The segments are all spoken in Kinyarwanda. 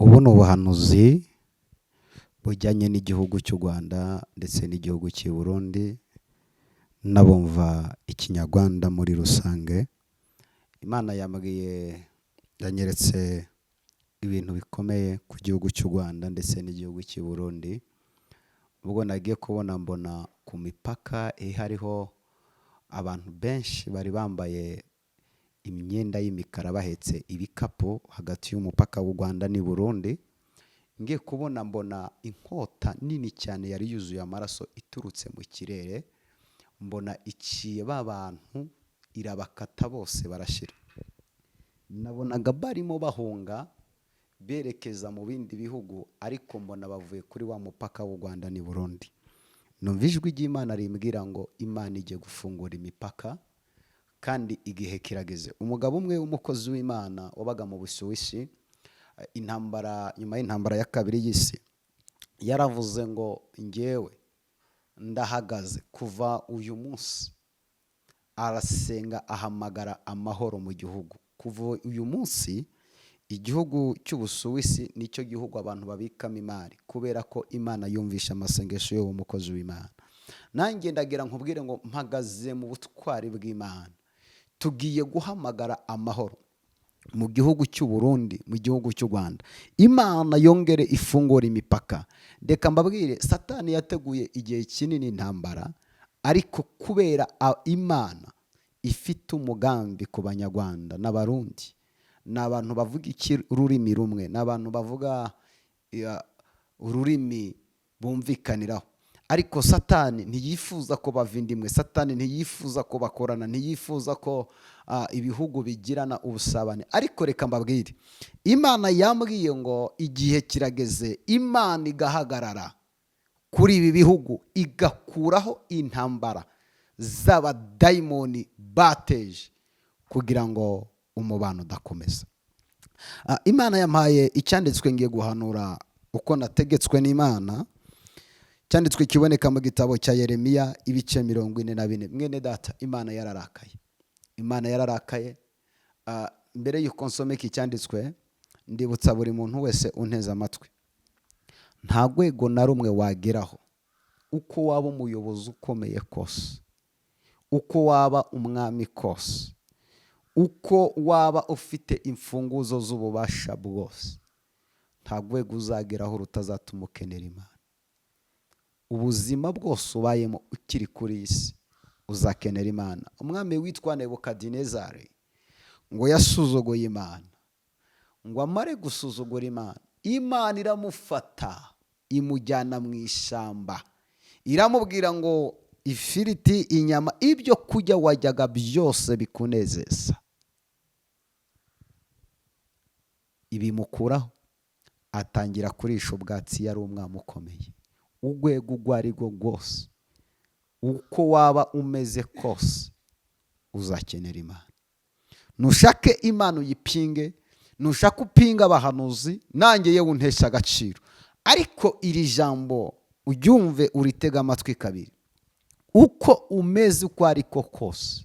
Ubu ni ubuhanuzi bujyanye n'igihugu cy'u Rwanda ndetse n'igihugu cy'i Burundi n'abumva ikinyarwanda muri rusange. Imana yanyeretse ibintu bikomeye ku gihugu cy'u Rwanda ndetse n'igihugu cy'i Burundi. Ubwo nagiye kubona mbona ku mipaka hariho abantu benshi bari bambaye imyenda y'imikara bahetse ibikapu hagati y'umupaka w'u Rwanda n'i Burundi. Ngiye kubona mbona inkota nini cyane yari yuzuye amaraso iturutse mu kirere, mbona iciye bantu irabakata bose barashira. Nabonaga barimo bahunga berekeza mu bindi bihugu, ariko mbona bavuye kuri wa mupaka w'u Rwanda n'i Burundi. Numva ijwi ry'Imana rimbwira ngo Imana igiye gufungura imipaka kandi igihe kirageze. Umugabo umwe w'umukozi w'Imana wabaga mu Busuwisi, nyuma y'intambara ya kabiri y'isi, yaravuze ngo njyewe ndahagaze kuva uyu munsi. Arasenga ahamagara amahoro mu gihugu. Kuva uyu munsi igihugu cy'Ubusuwisi nicyo gihugu abantu babikamo imari, kubera ko Imana yumvisha amasengesho y'uwo mukozi w'Imana. Nanjye ndagira nkubwire ngo mpagaze mu butwari bw'Imana. Tugiye guhamagara amahoro mu gihugu cy'u Burundi, mu gihugu cy'u Rwanda. Imana yongere ifungura imipaka. Reka mbabwire, Satani yateguye igihe kinini intambara, ariko kubera Imana ifite umugambi ku Banyarwanda n'Abarundi, ni abantu bavuga ururimi rumwe, ni abantu bavuga ururimi bumvikaniraho. Ariko Satani ntiyifuza ko bavindimwe, Satani ntiyifuza ko bakorana, ntiyifuza ko ibihugu bigirana ubusabane. Ariko reka mbabwire, Imana yambwiye ngo igihe kirageze Imana igahagarara kuri ibi bihugu, igakuraho intambara z'abadayimoni bateje kugira ngo umubano udakomeza. Imana yampaye icyanditswe ngiye guhanura uko nategetswe n'Imana. Cyanditswe kiboneka mu gitabo cya Yeremiya ibice 44. Mwene data, Imana yararakaye. Imana yararakaye. Mbere y'uko nsoma iki cyanditswe, ndibutsa buri muntu wese unteze amatwi, nta rwego na rumwe wageraho, uko waba umuyobozi ukomeye kose, uko waba umwami kose, uko waba ufite imfunguzo z'ububasha bwose, nta rwego uzageraho rutazatuma ukenera Imana. Ubuzima bwose ubayemo ukiri kuri isi uzakenera Imana. Umwami witwa Nebukadinezari ngo yasuzuguye Imana, ngo amare gusuzugura Imana, Imana iramufata imujyana mu ishyamba, iramubwira ngo ifiriti, inyama, ibyo kurya wajyaga byose bikunezeza, ibimukuraho, atangira kurisha ubwatsi. Yari umwami ukomeye. Urwego urwo ari rwo rwose, uko waba umeze kose, uzakenera Imana. Nushake Imana uyipinge, nushaka upinga abahanuzi, nanjye yewe untesha agaciro, ariko iri jambo uryumve, uritega amatwi kabiri. Uko umeze uko ariko kose,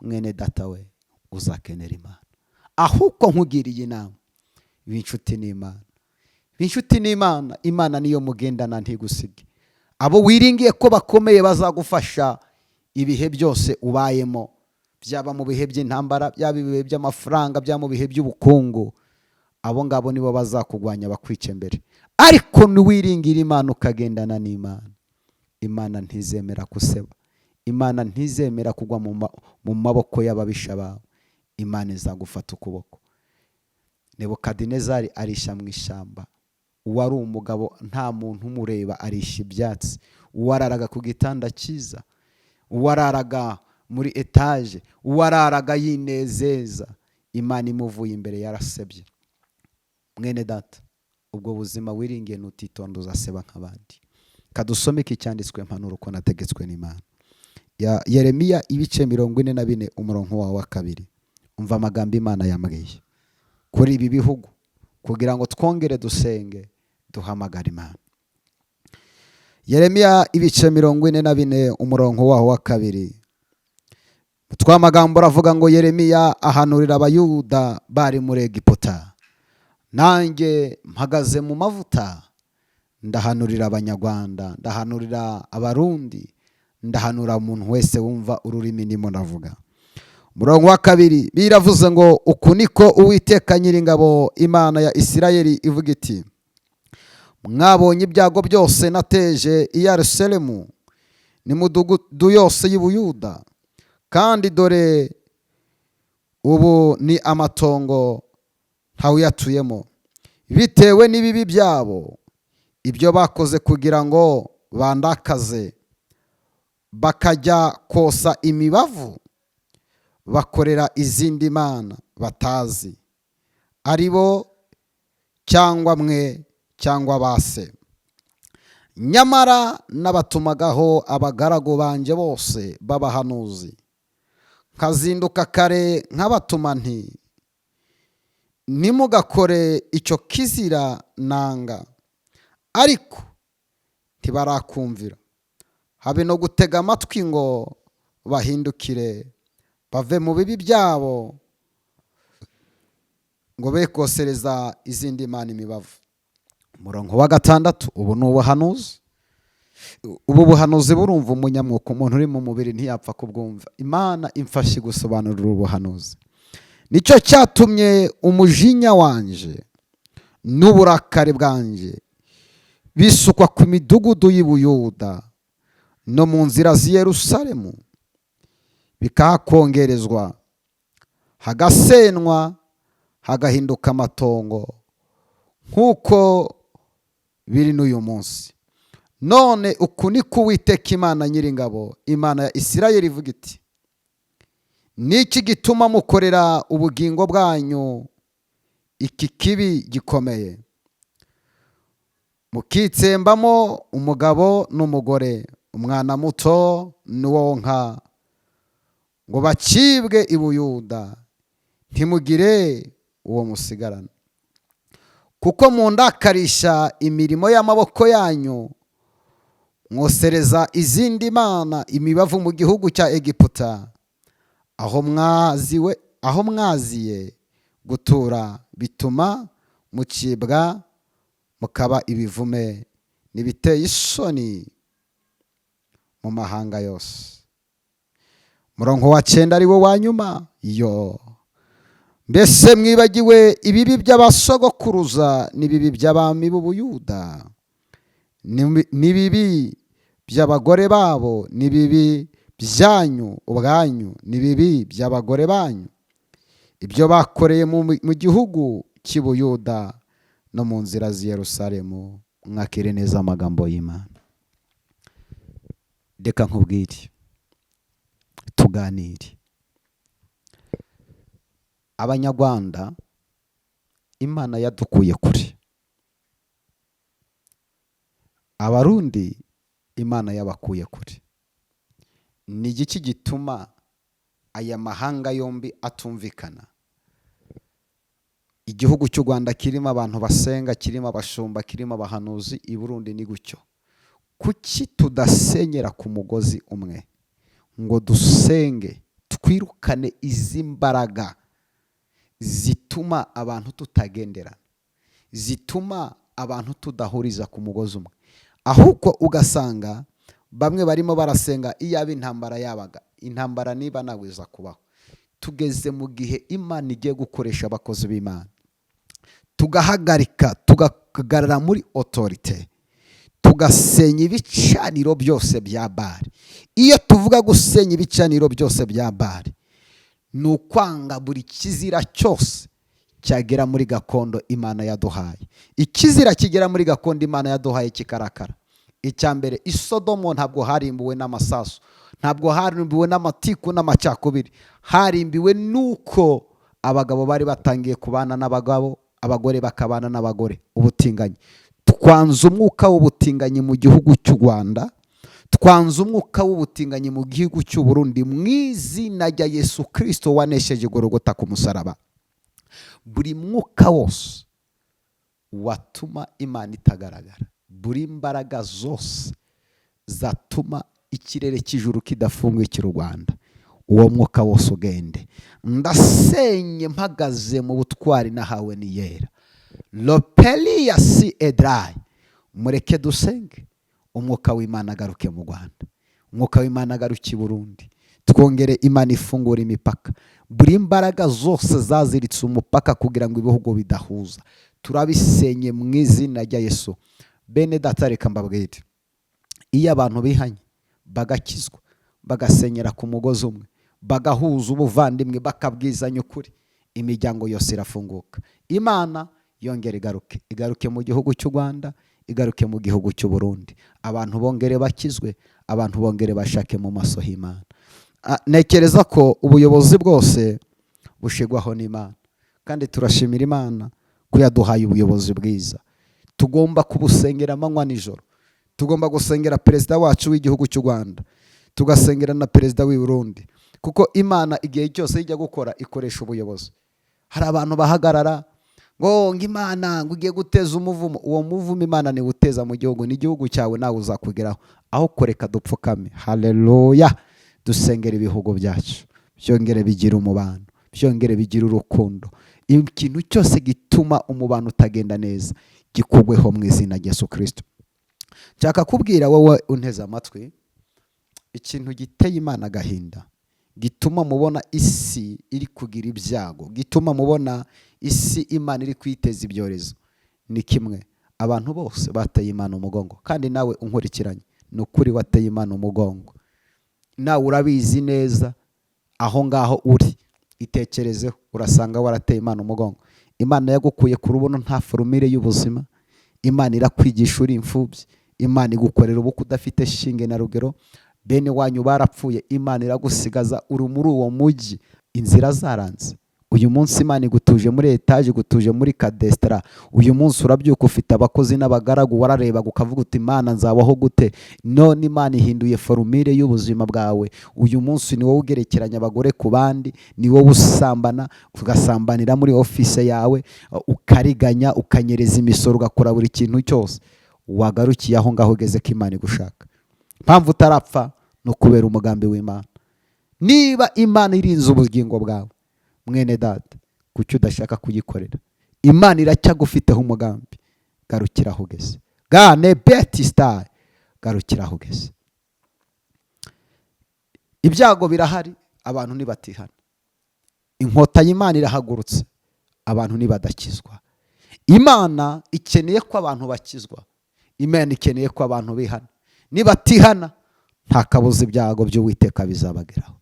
mwene data we, uzakenera Imana. Ahubwo nkugiriye inama, b'inshuti n'Imana. B'inshuti n'Imana, Imana niyo mugendana ntigusige. Abo wiringiye ko bakomeye bazagufasha ibihe byose ubayemo, byaba mu bihe by'intambara, byaba ibihe by'amafaranga, byaba mu bihe by'ubukungu, abo ngabo nibo bazakugwanya bakwice mbere. Ariko niwiringira Imana ukagendana n'Imana, Imana ntizemera kuseba, Imana ntizemera kugwa mu maboko y'ababisha bawe. Imana izagufata ukuboko. Nebukadinezari arisha mu ishyamba. Uwari umugabo nta muntu umureba, arisha ibyatsi. Uwararaga ku gitanda cyiza, uwararaga muri etaje, uwararaga yinezeza, Imana imuvuye imbere yarasebye. Mwene data, ubwo buzima wiringiye nutitonda uzaseba nk'abandi. Kadusome iki cyanditswe mpanuro uko nategetswe n'Imana. Ya Yeremiya ibice 44 umurongo wa 2. Umva amagambo Imana yambwiye kuri ibi bihugu, kugira ngo twongere dusenge, duhamagara Imana. Yeremiya ibice 44 umurongo wa 2. Twamagambo ravuga ngo Yeremiya ahanurira abayuda bari muri Egiputa. nanjye mpagaze mu mavuta, ndahanurira abanyarwanda, ndahanurira abarundi, ndahanura umuntu wese wumva ururimi ndimo ndavuga. Umurongo wa 2 biravuze ngo uku niko Uwiteka Nyiringabo Imana ya Isirayeli ivuga iti, mwabonye ibyago byose nateje i Yerusalemu n'imidugudu yose y'Ubuyuda, kandi dore ubu ni amatongo ntawuyatuyemo, bitewe n'ibibi byabo, ibyo bakoze kugira ngo bandakaze, bakajya kosa imibavu, bakorera izindi mana batazi, ari bo cyangwa mwe cyangwa base. Nyamara nabatumagaho abagaragu banje bose b'abahanuzi, nkazinduka kare nkabatuma nti, nimugakore icyo kizira nanga, ariko ntibarakumvira, habe no gutega amatwi ngo bahindukire bave mu bibi byabo, ngo be kosereza izindi mana imibavu. Umurongo wa 6, ubu ni ubuhanuzi. Ubu buhanuzi burumva umunyamwuka, umuntu uri mu mubiri ntiyapfa kubwumva. Imana imfashe gusobanurira ubuhanuzi. Nicyo cyatumye umujinya wanje n'uburakari bwanje bisukwa ku midugudu y'Ubuyuda no mu nzira z'i Yerusalemu, bikahakongerezwa, hagasenwa, hagahinduka amatongo, nk'uko biri n'uyu munsi. None uku niko Uwiteka Imana Nyiringabo Imana ya Isirayeli ivuga iti, niki gituma mukorera ubugingo bwanyu iki kibi gikomeye, mukitsembamo umugabo n'umugore, umwana muto n'uwonka, ngo bacibwe i Buyuda, ntimugire uwo musigarana. Kuko mundakarisha imirimo y'amaboko yanyu, mwosereza izindi mana imibavu mu gihugu cya Egiputa, aho mwaziye gutura, bituma mucibwa mukaba ibivume n'ibiteye isoni mu mahanga yose. Umurongo wa 9 ari wo wa nyuma. Mbese mwibagiwe ibibi by'abasogokuruza n'ibibi by'abami b'Ubuyuda, n'ibibi by'abagore babo, n'ibibi byanyu ubwanyu, n'ibibi by'abagore banyu, ibyo bakoreye mu gihugu cy'i Buyuda no mu nzira z'i Yerusalemu. Mwakire neza amagambo y'Imana. Reka nkubwire, tuganire. Abanyarwanda Imana yadukuye kure, Abarundi Imana yabakuye kure. Ni iki gituma aya mahanga yombi atumvikana? Igihugu cy'u Rwanda kirimo abantu basenga, kirimo abashumba, kirimo abahanuzi, i Burundi ni gutyo. Kuki tudasenyera ku mugozi umwe ngo dusenge, twirukane izi mbaraga zituma abantu tutagendera, zituma abantu tudahuriza ku mugozi umwe? Ahubwo ugasanga bamwe barimo barasenga iyaba intambara yabaga. Intambara niba nawiza kubaho. Tugeze mu gihe Imana igiye gukoresha abakozi b'Imana, tugahagarika, tugahagarara muri autorite, tugasenya ibicaniro byose bya Bali. Iyo tuvuga gusenya ibicaniro byose bya Bali, ni ukwanga buri kizira cyose cyagera muri gakondo Imana yaduhaye. Ikizira kigera muri gakondo Imana yaduhaye kikarakara. Icyambere, i Sodomo ntabwo harimbuwe n'amasasu, ntabwo harimbuwe n'amatiku n'amacakubiri, harimbiwe nuko abagabo bari batangiye kubana n'abagabo, abagore bakabana n'abagore, ubutinganyi. Twanze umwuka w'ubutinganyi mu gihugu cy'u Rwanda, twanze umwuka w'ubutinganyi mu gihugu cy'u Burundi, mu izina rya Yesu Kristo wanesheje Golgotha ku musaraba. Buri mwuka wose watuma Imana itagaragara, buri mbaraga zose zatuma ikirere cy'ijuru kidafungukira u Rwanda, uwo mwuka wose ugende. Ndasenye mpagaze mu butwari nahawe ni yera. lopelia si edrayi. Mureke dusenge umwuka w'Imana agaruke mu Rwanda, umwuka w'Imana agaruke i Burundi, twongere Imana ifungura imipaka. Buri imbaraga zose zaziritse umupaka kugira ngo ibihugu bidahuza turabisenye mu izina rya Yesu. Bene data, reka mbabwire, iyo abantu bihanye bagakizwa, bagasenyera ku mugozi umwe, bagahuza ubuvandimwe, bakabwizanya ukuri, imiryango yose irafunguka. Imana yongere igaruke mu gihugu cy'u Rwanda, igaruke mu gihugu cy'u Burundi, abantu bongere bakizwe, abantu bongere bashake mu maso h'Imana. Nekereza ko ubuyobozi bwose bushigwaho n'Imana, kandi turashimira Imana ko yaduhaye ubuyobozi bwiza. Tugomba kubusengera amanywa nijoro, tugomba gusengera perezida wacu w'igihugu cy'u Rwanda, tugasengera na perezida w'i Burundi, kuko Imana igihe cyose ijya gukora ikoresha ubuyobozi. Hari abantu bahagarara ngo Imana ngo ugiye guteza umuvumo, uwo muvumo Imana ni guteza mu gihugu, n'igihugu cyawe nawe uzakugeraho. Aho kureka dupfukame, haleluya, dusengera ibihugu byacu byongere bigira umubano, byongere bigira urukundo. Ikintu cyose gituma umubano utagenda neza gikugweho mu izina rya Yesu Kristo. Nshaka kubwira wowe unteze amatwi ikintu giteye Imana agahinda, gituma mubona isi iri kugira ibyago, gituma mubona isi Imana iri kwiteza ibyorezo, ni kimwe: abantu bose bateye Imana umugongo. Kandi nawe unkurikiranye, ni ukuri wateye Imana umugongo, nawe urabizi neza. Aho ngaho uri itekerezeho, urasanga warateye Imana umugongo. Imana yagukuye ku rubuno nta forumire y'ubuzima, Imana irakwigisha uri imfubyi, Imana igukorera ubukwe udafite shinge na rugero, bene wanyu barapfuye, Imana iragusigaza uri muri uwo mujyi, inzira zaranze. Uyu munsi Imana igutuje muri etaje, igutuje muri kadesitara. Uyu munsi urabyuka ufite abakozi n'abagaragu, warareba ukavuga uti Imana nzabaho gute? None Imana ihinduye forumire y'ubuzima bwawe. Uyu munsi ni wowe ugerekeranya abagore ku bandi, ni wowe usambana, ugasambanira muri office yawe, ukariganya, ukanyereza imisoro, ugakora buri kintu cyose. Wagarukiye aho ngaho ugeze ko Imana igushaka. Mpamvu utarapfa no kubera umugambi w'Imana. Niba Imana irinze ubugingo bwawe, mwene data, kuki udashaka kuyikorera? Imana iracyagufiteho umugambi. Garukira aho ugeze. Gane beti star, garukira aho ugeze. Ibyago birahari, abantu nibatihana. Inkota y'Imana irahagurutse, abantu nibadakizwa. Imana ikeneye ko abantu bakizwa, Imana ikeneye ko abantu bihana. Nibatihana, nta kabuza ibyago by'Uwiteka bizabageraho.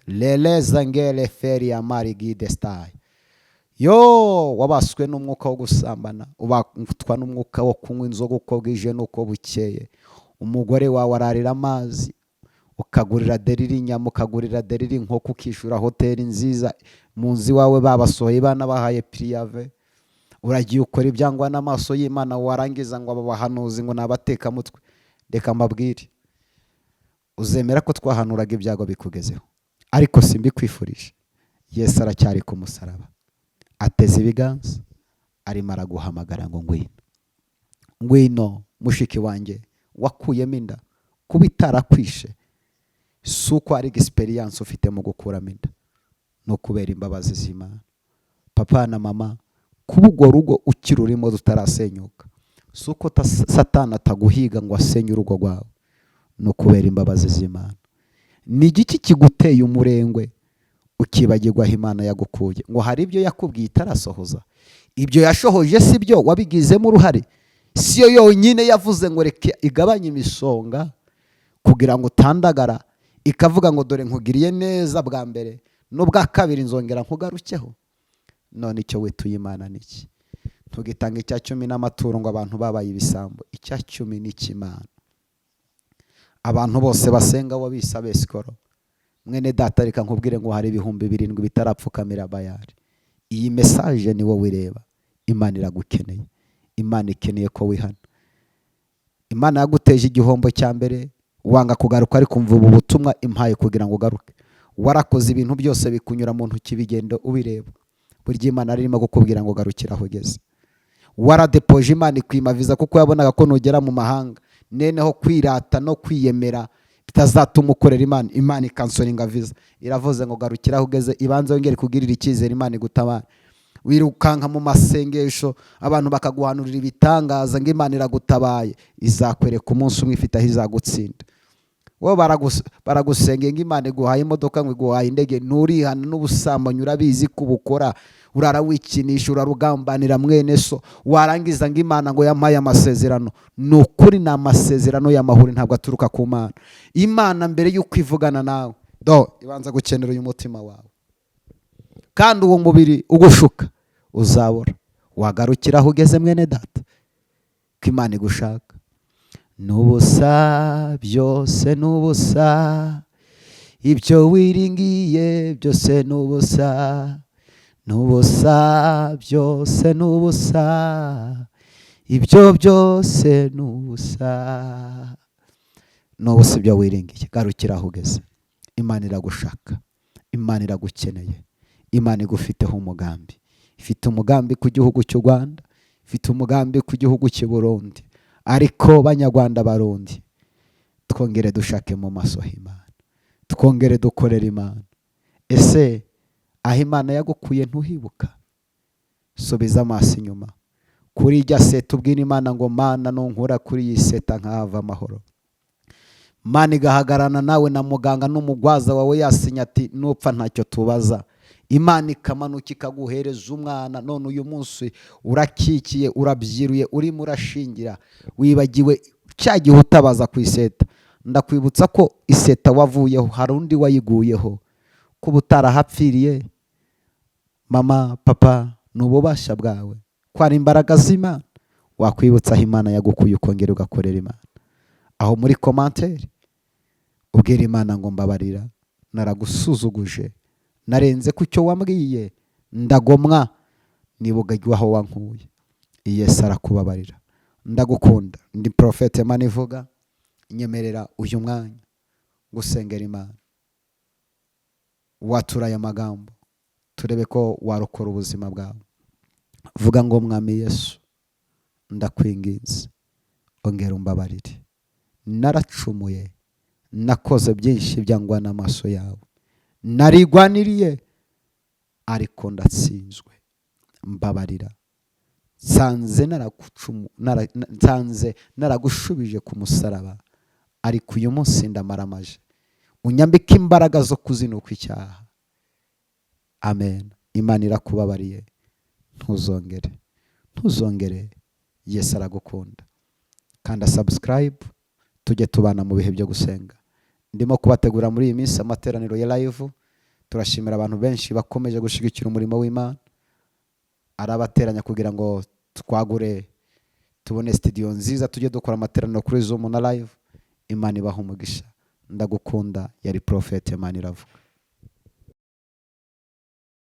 Leleza ngele feri ya mari gide star. Yo, wabaswe n'umwuka wo gusambana, ubatwa n'umwuka wo kunywa inzoga uko bwije n'uko bukeye. Umugore wawe ararira amazi, ukagurira deriri inyama, ukagurira deriri inkoko, ukishura hoteli nziza, mu nzu iwawe babasohoye bana bahaye priyave. Uragiye ukora ibyangwa n'amaso y'Imana, warangiza ngo abahanuzi ngo nabateka mutwe. Reka mbabwire, uzemera ko twahanuraga ibyago bikugezeho, ariko simbikwifurije. Yesu aracyari ku musaraba, ateze ibiganza, arimo araguhamagara ngo ngwino. Ngwino mushiki wanjye wakuyemo inda, kuba itarakwishe si uko ari experience ufite mu gukuramo inda, no kubera imbabazi z'Imana. Papa na mama, kuba urwo rugo ukirurimo rutarasenyuka si uko Satani ataguhiga ngo asenye urugo rwawe, no kubera imbabazi z'Imana. Ni igiki kiguteye umurengwe ukibagirwa aho Imana yagukuye? Ngo hari ibyo yakubwiye itarasohoza? Ibyo yashohoje si byo wabigizemo uruhare? Si yo yonyine yavuze ngo reka igabanye imisonga kugira ngo utandagara, ikavuga ngo dore nkugiriye neza bwa mbere, n'ubwa kabiri nzongera nkugarukeho? None icyo wituye Imana niki? Ntugitanga icya 10 n'amaturo ngo abantu babaye ibisambo. Icya 10 ni cy'Imana. Abantu bose basenga wabisa besikoro. Mwene data, reka nkubwire ngo hari ibihumbi 7 bitarapfukamira Bayali. Iyi message ni wowe ireba. Imana iragukeneye. Imana ikeneye ko wihana. Imana yaguteje igihombo cya mbere, wanga kugaruka, ariko umva ubu butumwa impaye kugira ngo ugaruke. Warakoze ibintu byose bikunyura mu ntoki bigendo ubireba. Burya Imana arimo gukubwira ngo garukira aho ugeze. Waradepoje, Imana ikwima viza kuko yabonaga ko nugera mu mahanga neneho kwirata no kwiyemera bitazatuma ukorera Imana. Imana ikansoringa viza, iravuze ngo garukira aho ugeze, ibanze wongere kugirira icyizere Imana igutabara. wirukanka mu masengesho abantu bakaguhanurira ibitangaza ngo Imana iragutabaye, izakwereka umunsi umwe ifite aho izagutsinda. wowe baragusengera ngo Imana iguhaye imodoka, ngo iguhaye indege, nturihana n'ubusambanyi urabizi ko ubukora, urara wikinisha, urarugambanira mwene so, warangiza ngo Imana ngo yampaye amasezerano. Ni ukuri ni amasezerano y'amahuri, ntabwo aturuka ku Mana. Imana mbere y'uko ivugana nawe ibanza gukenera uyu mutima wawe, kandi uwo mubiri ugushuka uzabura. Wagarukira aho ugeze mwene data, ko Imana igushaka. N'ubusa byose n'ubusa, ibyo wiringiye byose n'ubusa. N'ubusa byose n'ubusa, ibyo byose n'ubusa. N'ubusa ibyo wiringiye, garukira aho ugeze. Imana iragushaka, Imana iragukeneye, Imana igufiteho umugambi. Ifite umugambi ku gihugu cy'u Rwanda, ifite umugambi ku gihugu cy'u Burundi. Ariko banyarwanda barundi, twongere dushake mu maso h'Imana, twongere dukorera Imana. Ese aho Imana yagukuye ntuhibuka? Subiza amaso inyuma kuri ijya seta, ubwira Imana ngo Mana nunkura kuri iyi seta nkahava amahoro. Imana igahagarana nawe na muganga n'umugwaza wawe yasinya ati nupfa ntacyo tubaza. Imana ikamanuka ikaguhereza umwana, none uyu munsi urakikiye, urabyiruye, urimo urashingira, wibagiwe cya gihe utabaza ku iseta. Ndakwibutsa ko iseta wavuyeho hari undi wayiguyeho, kuba utarahapfiriye. Mama, papa, ni ububasha bwawe, ko ari imbaraga z'Imana. Wakwibutsa aho Imana yagukuye ukongera ugakorera Imana. Aho muri commentaire ubwira Imana ngo mbabarira, naragusuzuguje, narenze ku cyo wambwiye, ndagomwa, nibugagiwe aho wankuye. Yesu arakubabarira. Ndagukunda. Ndi Prophet Manivuga, nyemerera uyu mwanya gusengera Imana. Waturaye amagambo, turebe ko warokora ubuzima bwawe. Vuga ngo Mwami Yesu, ndakwinginze ongera umbabarire. Naracumuye, nakoze byinshi byangwa n'amaso yawe, narigwaniriye ariko ndatsinzwe. Mbabarira. Nsanze naragushubije ku musaraba, ariko uyu munsi ndamaramaje. Unyambike imbaraga zo kuzinuka icyaha. Amen. Imana irakubabariye. Ntuzongere. Yesu aragukunda. Kanda subscribe, tujye tubana mu bihe byo gusenga. Ndimo kubategura muri iyi minsi amateraniro ya live. Turashimira abantu benshi bakomeje gushigikira umurimo w'Imana. Arabateranya kugira ngo twagure, tubone studio nziza, tujye dukora amateraniro kuri Zoom na live. Imana ibaha umugisha. Ndagukunda. Yari Prophet Maniravuga.